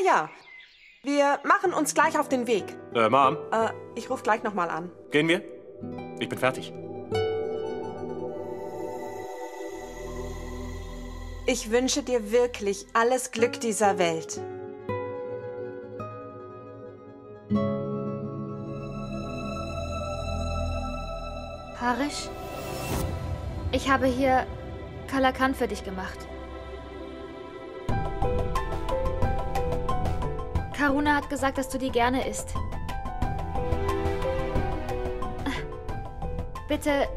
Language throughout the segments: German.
Ja. Wir machen uns gleich auf den Weg. Mom? Ich rufe gleich nochmal an. Gehen wir? Ich bin fertig. Ich wünsche dir wirklich alles Glück dieser Welt. Harish, ich habe hier Kalakan für dich gemacht. Karuna hat gesagt, dass du die gerne isst. Bitte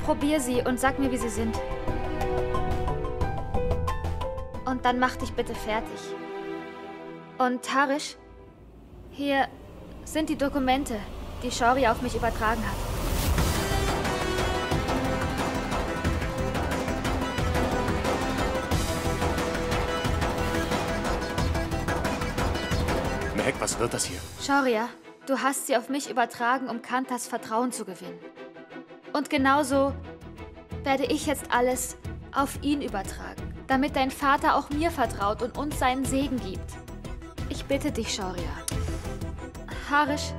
probier sie und sag mir, wie sie sind. Und dann mach dich bitte fertig. Und Harish, hier sind die Dokumente, die Shaurya auf mich übertragen hat. Mehek, was wird das hier? Shaurya, du hast sie auf mich übertragen, um Kantas Vertrauen zu gewinnen. Und genauso werde ich jetzt alles auf ihn übertragen, damit dein Vater auch mir vertraut und uns seinen Segen gibt. Ich bitte dich, Shaurya. Harish,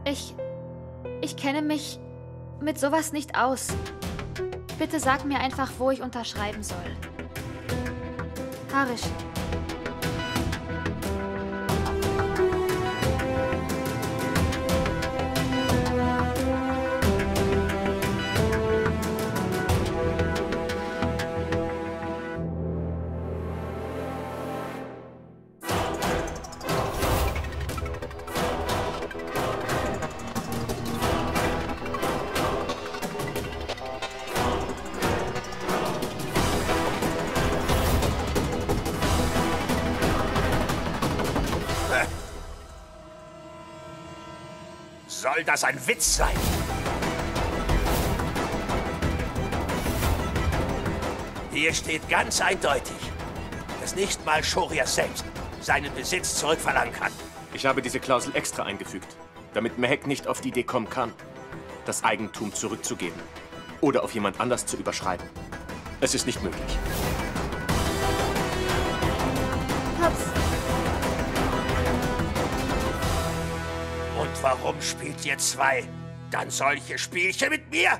ich kenne mich mit sowas nicht aus. Bitte sag mir einfach, wo ich unterschreiben soll. Harish. Soll das ein Witz sein? Hier steht ganz eindeutig, dass nicht mal Shaurya selbst seinen Besitz zurückverlangen kann. Ich habe diese Klausel extra eingefügt, damit Mehek nicht auf die Idee kommen kann, das Eigentum zurückzugeben oder auf jemand anders zu überschreiben. Es ist nicht möglich. Paps. Und warum spielt ihr zwei dann solche Spielchen mit mir?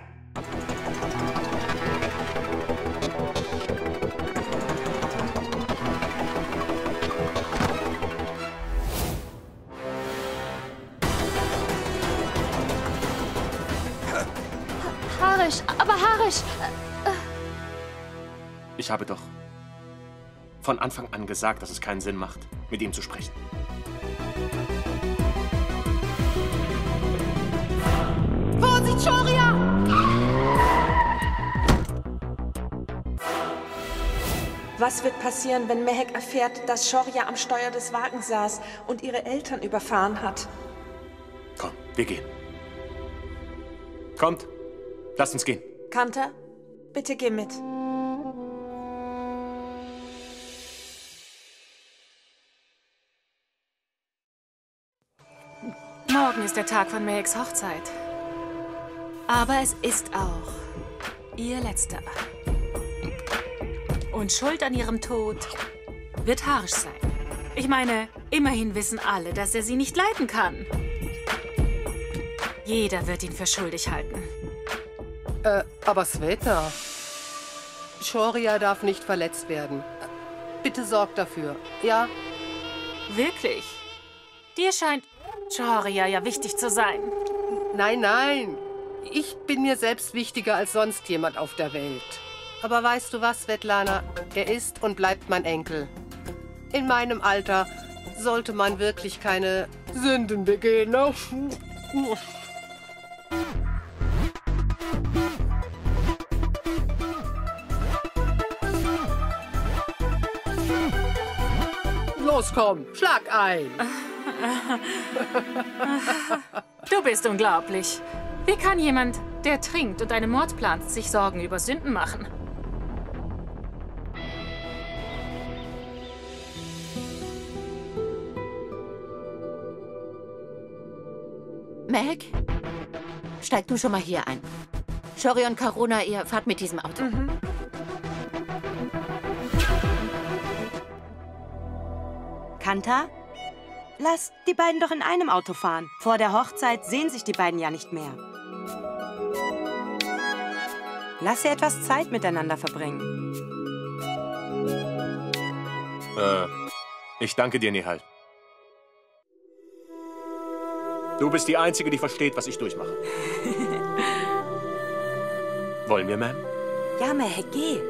Harish, aber Harish! Ich habe doch von Anfang an gesagt, dass es keinen Sinn macht, mit ihm zu sprechen. Vorsicht, Shaurya! Was wird passieren, wenn Mehek erfährt, dass Shaurya am Steuer des Wagens saß und ihre Eltern überfahren hat? Komm, wir gehen. Kommt, lasst uns gehen. Kanta, bitte geh mit. Morgen ist der Tag von Meheks Hochzeit. Aber es ist auch ihr letzter. Und Schuld an ihrem Tod wird Harish sein. Ich meine, immerhin wissen alle, dass er sie nicht leiden kann. Jeder wird ihn für schuldig halten. Aber Sveta, Shaurya darf nicht verletzt werden. Bitte sorg dafür, ja? Wirklich? Dir scheint Shaurya ja wichtig zu sein. Nein, nein. Ich bin mir selbst wichtiger als sonst jemand auf der Welt. Aber weißt du was, Svetlana? Er ist und bleibt mein Enkel. In meinem Alter sollte man wirklich keine Sünden begehen. Ne? Los, komm, schlag ein. Du bist unglaublich. Wie kann jemand, der trinkt und einen Mord plant, sich Sorgen über Sünden machen? Mehek, steig du schon mal hier ein. Shaurya und Karuna, ihr fahrt mit diesem Auto. Kanta? Lasst die beiden doch in einem Auto fahren. Vor der Hochzeit sehen sich die beiden ja nicht mehr. Lass sie etwas Zeit miteinander verbringen. Ich danke dir, Nihal. Du bist die Einzige, die versteht, was ich durchmache. Wollen wir, Ma'am? Ja, Mehek, geh.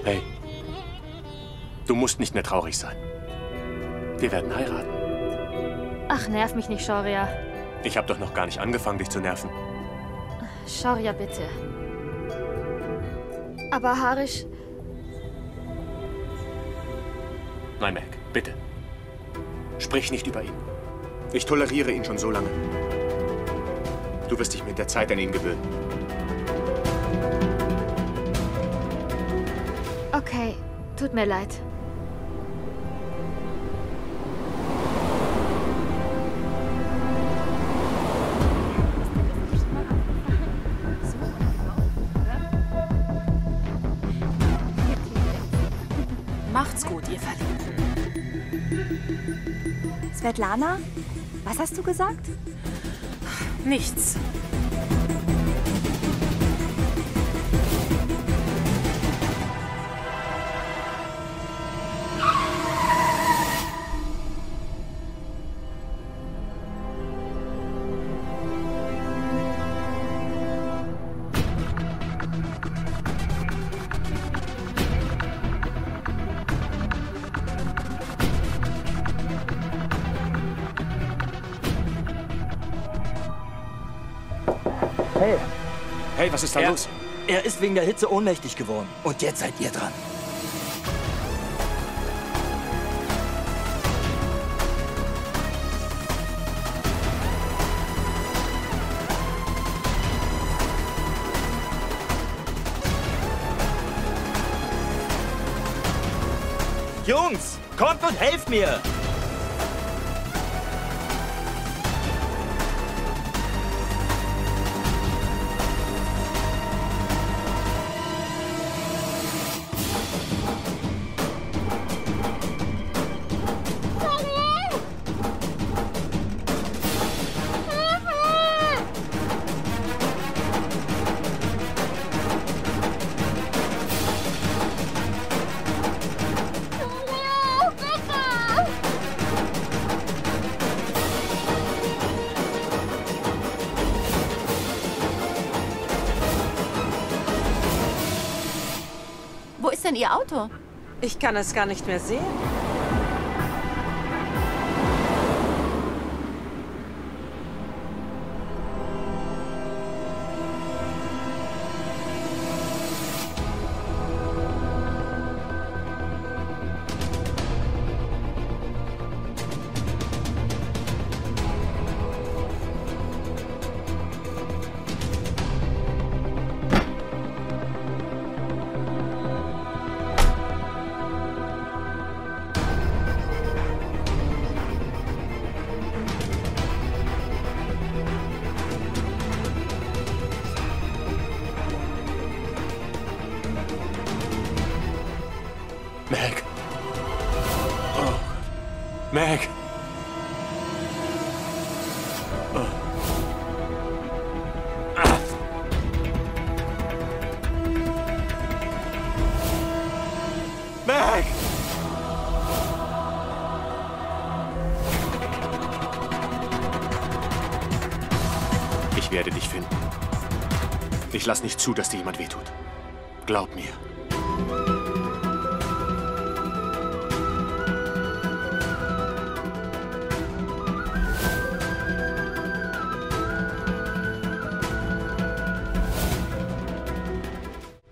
Hey, du musst nicht mehr traurig sein. Wir werden heiraten. Ach, nerv mich nicht, Shoria. Ich habe doch noch gar nicht angefangen, dich zu nerven. Shoria, bitte. Aber Harish... Nein, Mehek, bitte. Sprich nicht über ihn. Ich toleriere ihn schon so lange. Du wirst dich mit der Zeit an ihn gewöhnen. Okay, tut mir leid. Macht's gut, ihr Verliebten. Svetlana, was hast du gesagt? Nichts. Hey, was ist da los? Er ist wegen der Hitze ohnmächtig geworden. Und jetzt seid ihr dran. Jungs, kommt und helft mir! Wo ist denn Ihr Auto? Ich kann es gar nicht mehr sehen. Meg. Oh. Meg. Oh. Ah. Meg. Ich werde dich finden. Ich lass nicht zu, dass dir jemand wehtut. Glaub mir.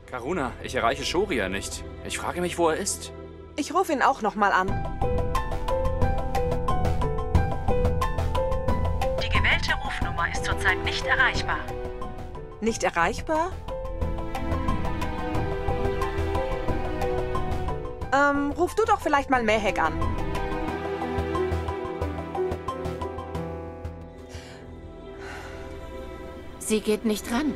Karuna, ich erreiche Shoria nicht. Ich frage mich, wo er ist. Ich rufe ihn auch noch mal an. Die gewählte Rufnummer ist zurzeit nicht erreichbar. Nicht erreichbar? Ruf du doch vielleicht mal Mehek an. Sie geht nicht ran.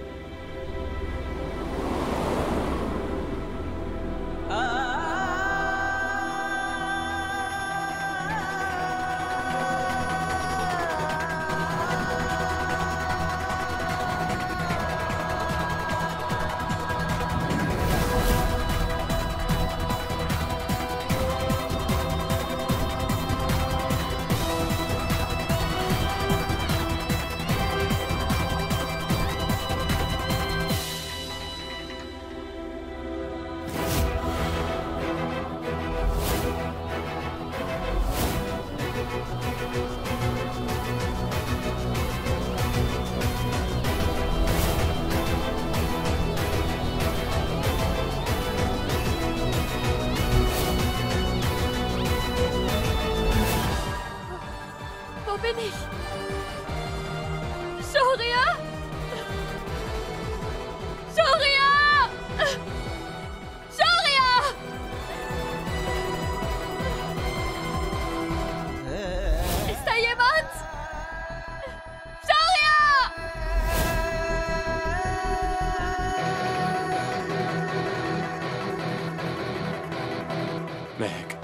Mehek.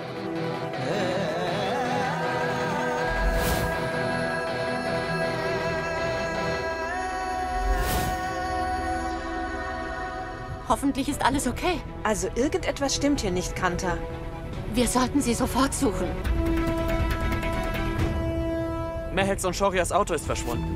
Hoffentlich ist alles okay. Also irgendetwas stimmt hier nicht, Kanta. Wir sollten sie sofort suchen. Meheks und Shorias Auto ist verschwunden.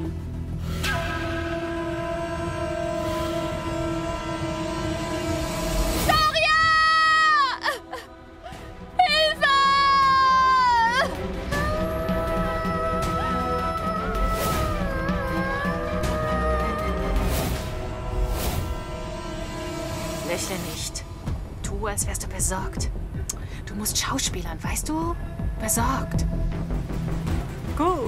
Lächle nicht. Tu, als wärst du besorgt. Du musst schauspielern, weißt du? Besorgt. Gut.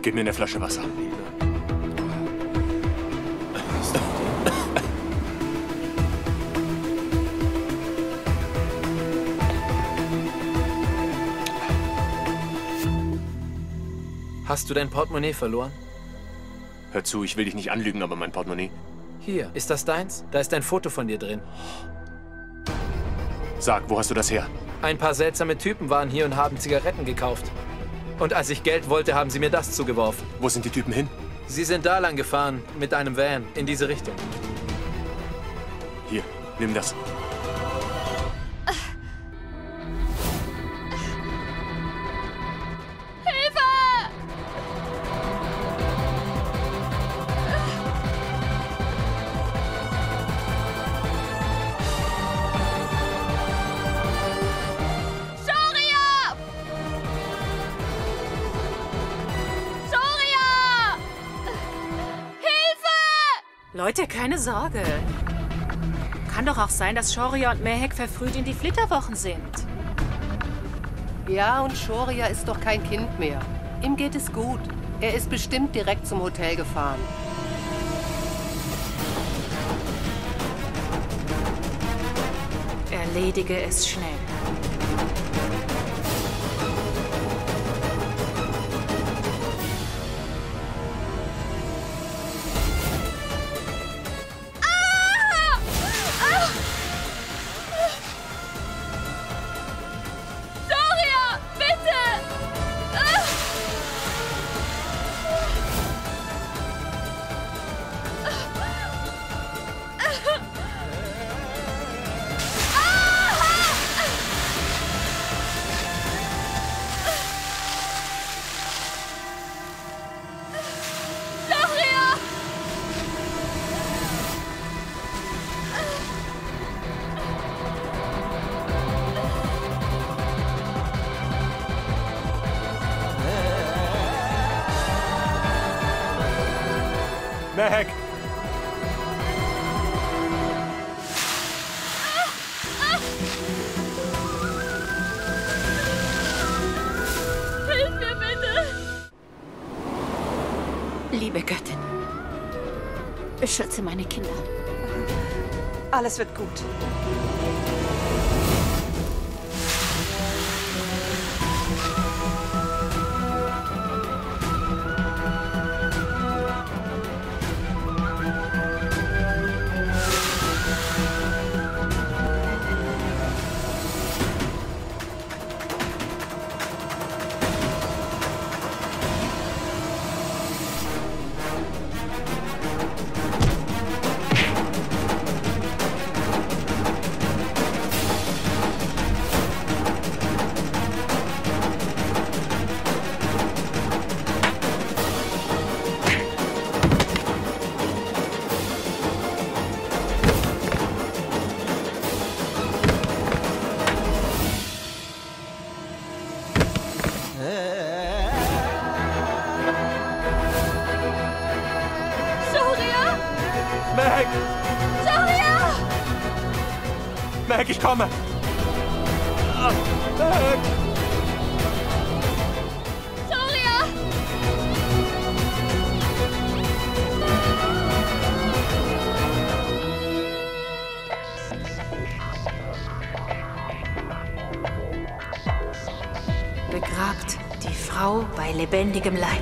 Gib mir eine Flasche Wasser. Hast du dein Portemonnaie verloren? Hör zu, ich will dich nicht anlügen, aber mein Portemonnaie... Hier, ist das deins? Da ist ein Foto von dir drin. Sag, wo hast du das her? Ein paar seltsame Typen waren hier und haben Zigaretten gekauft. Und als ich Geld wollte, haben sie mir das zugeworfen. Wo sind die Typen hin? Sie sind da lang gefahren, mit einem Van, in diese Richtung. Hier, nimm das. Leute, keine Sorge. Kann doch auch sein, dass Shoria und Mehek verfrüht in die Flitterwochen sind. Ja, und Shoria ist doch kein Kind mehr. Ihm geht es gut. Er ist bestimmt direkt zum Hotel gefahren. Erledige es schnell. Mehek! Hilf mir bitte! Liebe Göttin, beschütze meine Kinder. Alles wird gut. Mehek! Shoria! Mehek, ich komme! Mehek! Shoria! Begrabt die Frau bei lebendigem Leib.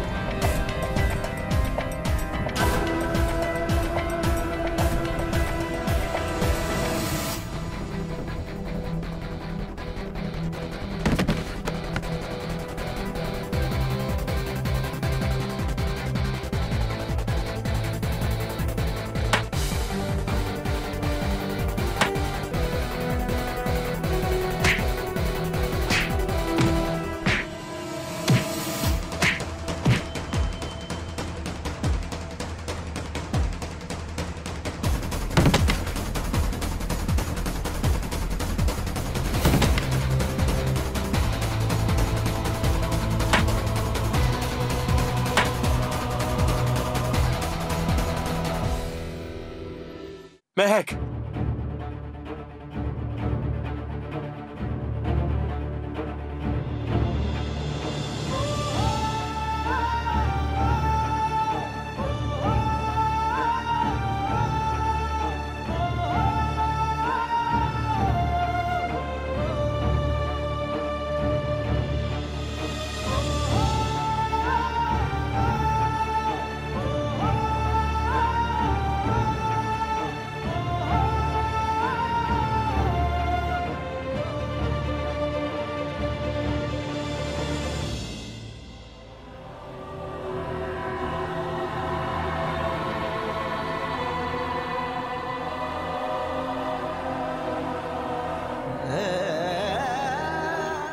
Mehek!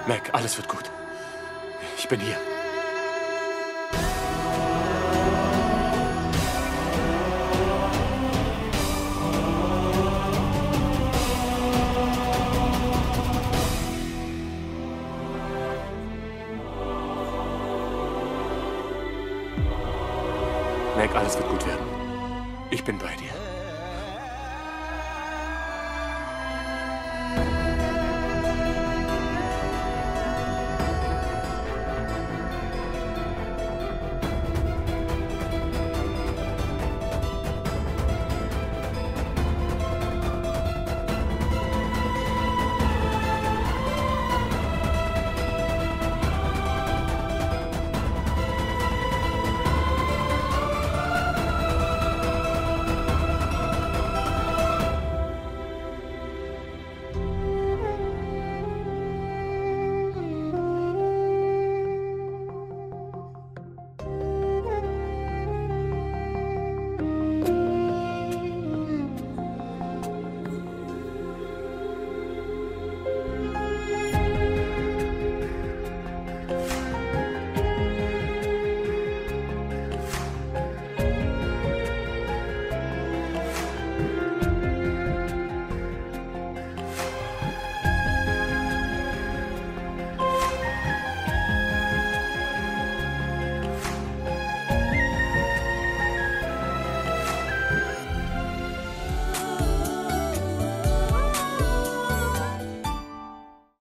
Meg, alles wird gut. Ich bin hier. Meg, alles wird gut werden. Ich bin bei dir.